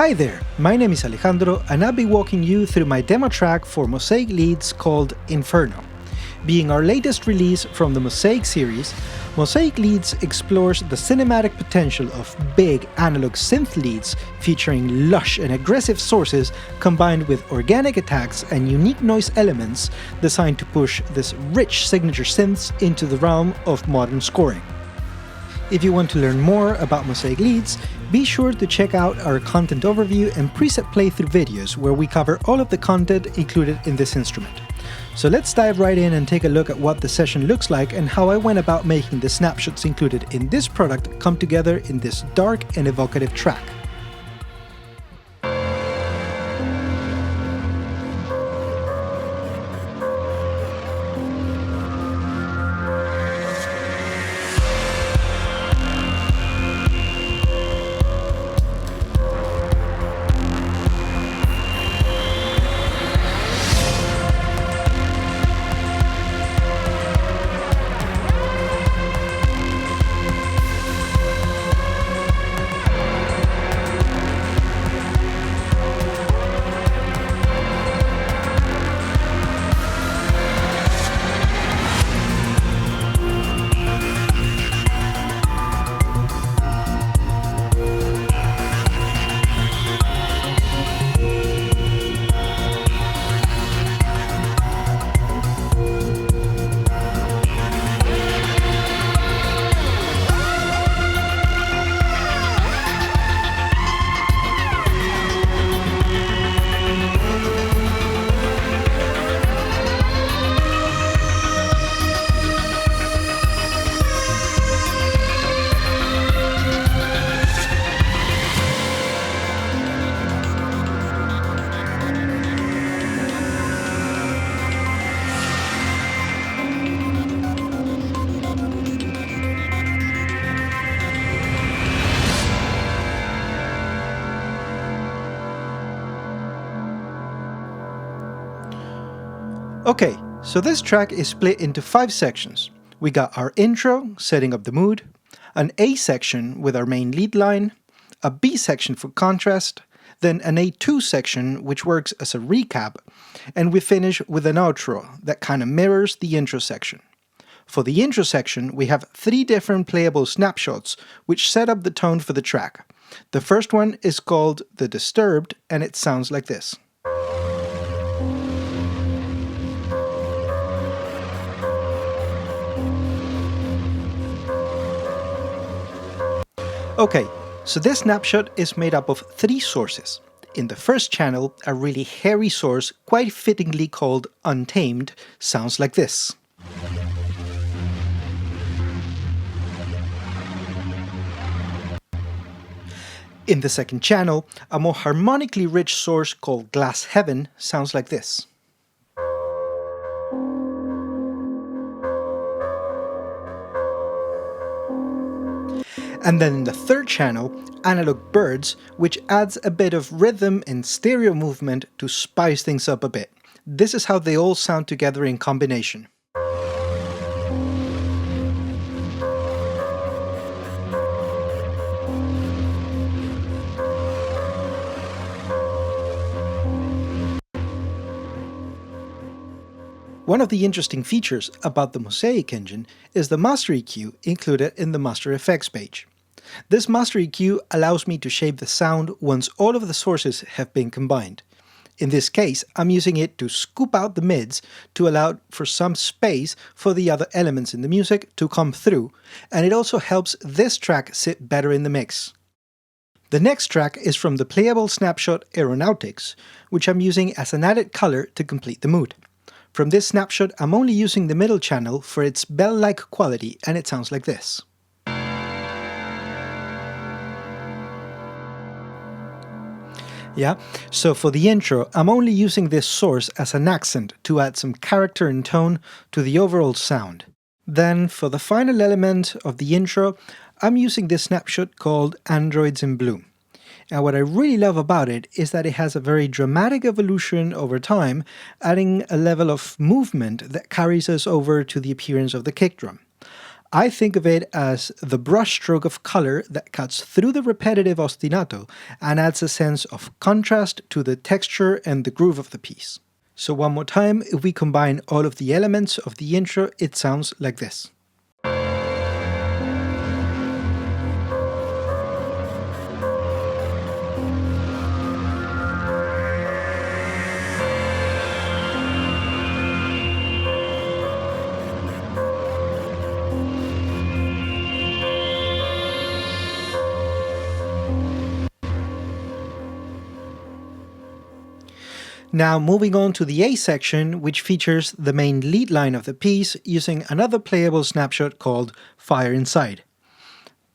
Hi there, my name is Alejandro and I'll be walking you through my demo track for Mosaic Leads called Inferno. Being our latest release from the Mosaic series, Mosaic Leads explores the cinematic potential of big analog synth leads featuring lush and aggressive sources combined with organic attacks and unique noise elements designed to push this rich signature synths into the realm of modern scoring. If you want to learn more about Mosaic Leads, be sure to check out our content overview and preset playthrough videos where we cover all of the content included in this instrument. So let's dive right in and take a look at what the session looks like and how I went about making the snapshots included in this product come together in this dark and evocative track. Okay, so this track is split into 5 sections. We got our intro, setting up the mood, an A section with our main lead line, a B section for contrast, then an A2 section which works as a recap, and we finish with an outro that kind of mirrors the intro section. For the intro section, we have 3 different playable snapshots which set up the tone for the track. The first one is called The Disturbed and it sounds like this. Okay, so this snapshot is made up of 3 sources. In the first channel, a really hairy source, quite fittingly called Untamed, sounds like this. In the second channel, a more harmonically rich source called Glass Heaven sounds like this. And then in the third channel, Analog Birds, which adds a bit of rhythm and stereo movement to spice things up a bit. This is how they all sound together in combination. One of the interesting features about the Mosaic engine is the Master EQ included in the Master Effects page. This Master EQ allows me to shape the sound once all of the sources have been combined. In this case, I'm using it to scoop out the mids to allow for some space for the other elements in the music to come through, and it also helps this track sit better in the mix. The next track is from the playable snapshot Aeronautics, which I'm using as an added color to complete the mood. From this snapshot, I'm only using the middle channel for its bell-like quality, and it sounds like this. Yeah, so for the intro, I'm only using this source as an accent to add some character and tone to the overall sound. Then, for the final element of the intro, I'm using this snapshot called Androids in Bloom. And what I really love about it is that it has a very dramatic evolution over time, adding a level of movement that carries us over to the appearance of the kick drum. I think of it as the brushstroke of color that cuts through the repetitive ostinato and adds a sense of contrast to the texture and the groove of the piece. So one more time, if we combine all of the elements of the intro, it sounds like this. Now moving on to the A section, which features the main lead line of the piece using another playable snapshot called Fire Inside.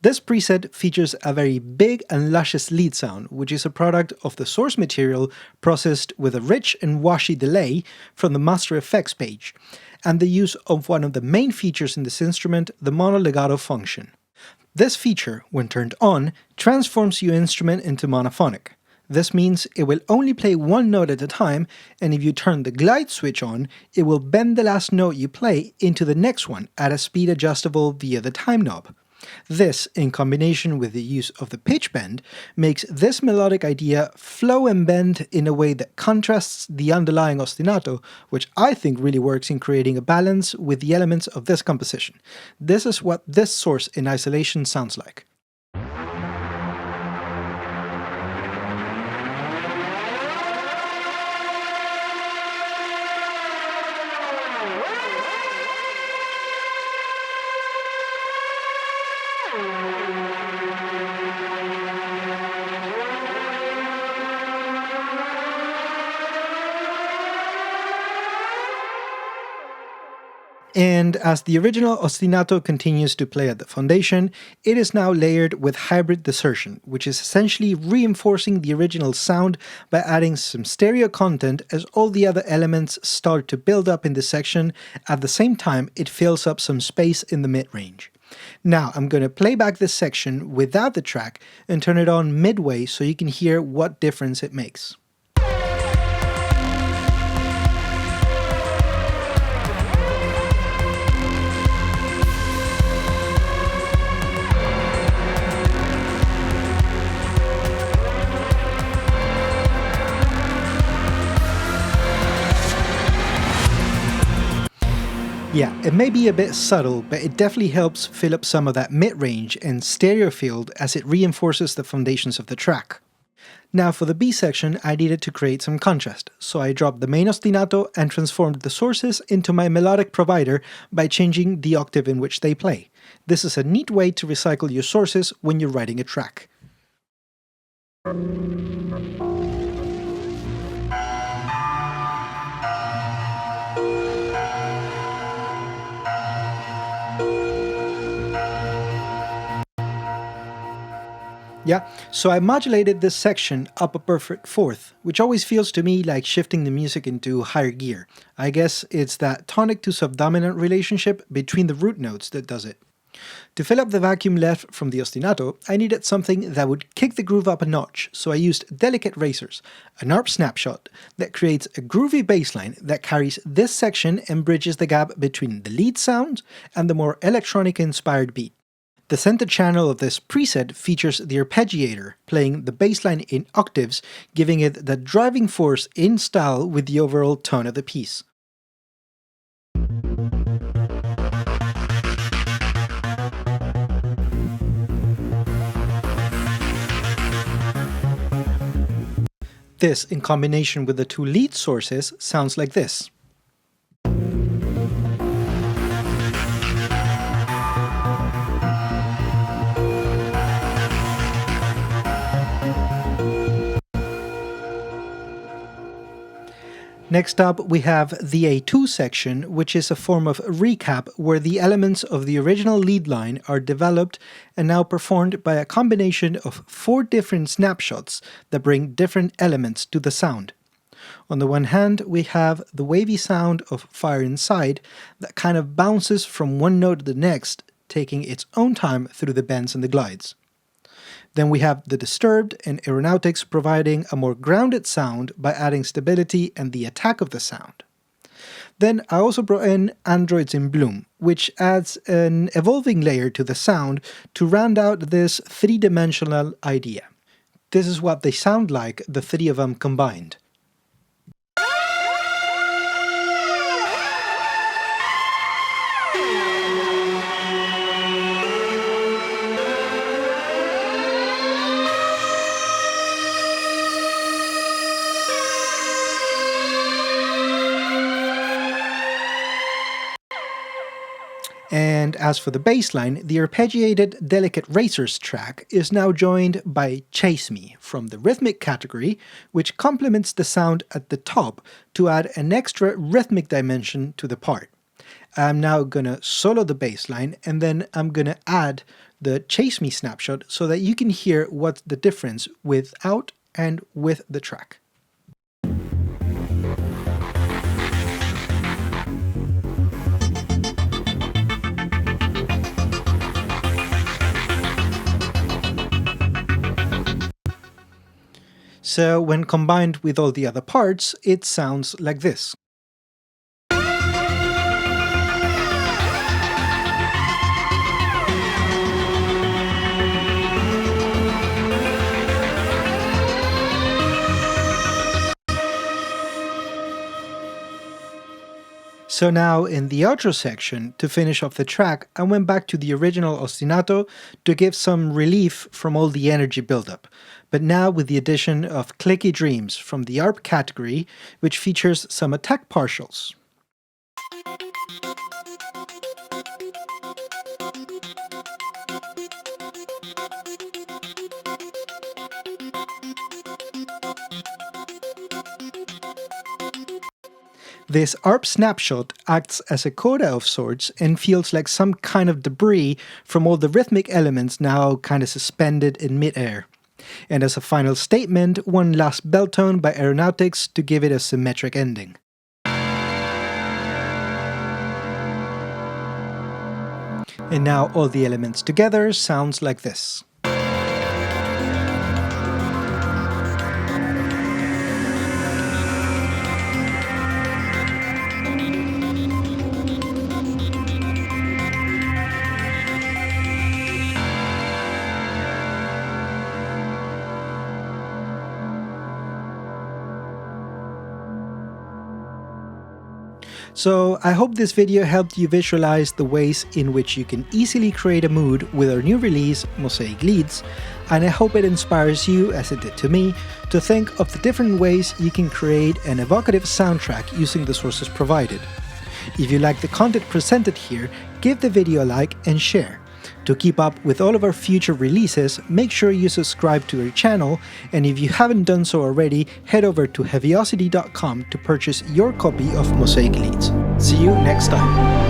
This preset features a very big and luscious lead sound, which is a product of the source material processed with a rich and washy delay from the Master Effects page, and the use of one of the main features in this instrument, the mono legato function. This feature, when turned on, transforms your instrument into monophonic. This means it will only play one note at a time, and if you turn the glide switch on, it will bend the last note you play into the next one at a speed adjustable via the time knob. This, in combination with the use of the pitch bend, makes this melodic idea flow and bend in a way that contrasts the underlying ostinato, which I think really works in creating a balance with the elements of this composition. This is what this source in isolation sounds like. And as the original ostinato continues to play at the foundation, it is now layered with hybrid distortion, which is essentially reinforcing the original sound by adding some stereo content as all the other elements start to build up in this section. At the same time, it fills up some space in the mid-range. Now I'm going to play back this section without the track and turn it on midway so you can hear what difference it makes. Yeah, it may be a bit subtle, but it definitely helps fill up some of that mid-range and stereo field as it reinforces the foundations of the track. Now for the B section, I needed to create some contrast, so I dropped the main ostinato and transformed the sources into my melodic provider by changing the octave in which they play. This is a neat way to recycle your sources when you're writing a track. Yeah, so I modulated this section up a perfect fourth, which always feels to me like shifting the music into higher gear. I guess it's that tonic to subdominant relationship between the root notes that does it. To fill up the vacuum left from the ostinato, I needed something that would kick the groove up a notch, so I used delicate razors, an ARP snapshot that creates a groovy bassline that carries this section and bridges the gap between the lead sound and the more electronic-inspired beat. The center channel of this preset features the arpeggiator, playing the bassline in octaves, giving it the driving force in style with the overall tone of the piece. This, in combination with the two lead sources, sounds like this. Next up, we have the A2 section, which is a form of recap where the elements of the original lead line are developed and now performed by a combination of 4 different snapshots that bring different elements to the sound. On the one hand, we have the wavy sound of Fire Inside that kind of bounces from one note to the next, taking its own time through the bends and the glides. Then we have the Disturbed and Aeronautics providing a more grounded sound by adding stability and the attack of the sound. Then I also brought in Androids in Bloom, which adds an evolving layer to the sound to round out this three-dimensional idea. This is what they sound like, the three of them combined. And as for the bass line, the arpeggiated Delicate Racers track is now joined by Chase Me from the rhythmic category, which complements the sound at the top to add an extra rhythmic dimension to the part. I'm now gonna solo the bass line and then I'm gonna add the Chase Me snapshot so that you can hear what's the difference without and with the track. So when combined with all the other parts, it sounds like this. So now in the outro section, to finish off the track, I went back to the original ostinato to give some relief from all the energy buildup, but now with the addition of Clicky Dreams from the ARP category, which features some attack partials. This ARP snapshot acts as a coda of sorts and feels like some kind of debris from all the rhythmic elements now kind of suspended in mid-air. And as a final statement, one last bell tone by Aeronautics to give it a symmetric ending. And now all the elements together sounds like this. So I hope this video helped you visualize the ways in which you can easily create a mood with our new release, Mosaic Leads, and I hope it inspires you, as it did to me, to think of the different ways you can create an evocative soundtrack using the sources provided. If you like the content presented here, give the video a like and share. To keep up with all of our future releases, make sure you subscribe to our channel, and if you haven't done so already, head over to Heavyocity.com to purchase your copy of Mosaic Leads. See you next time!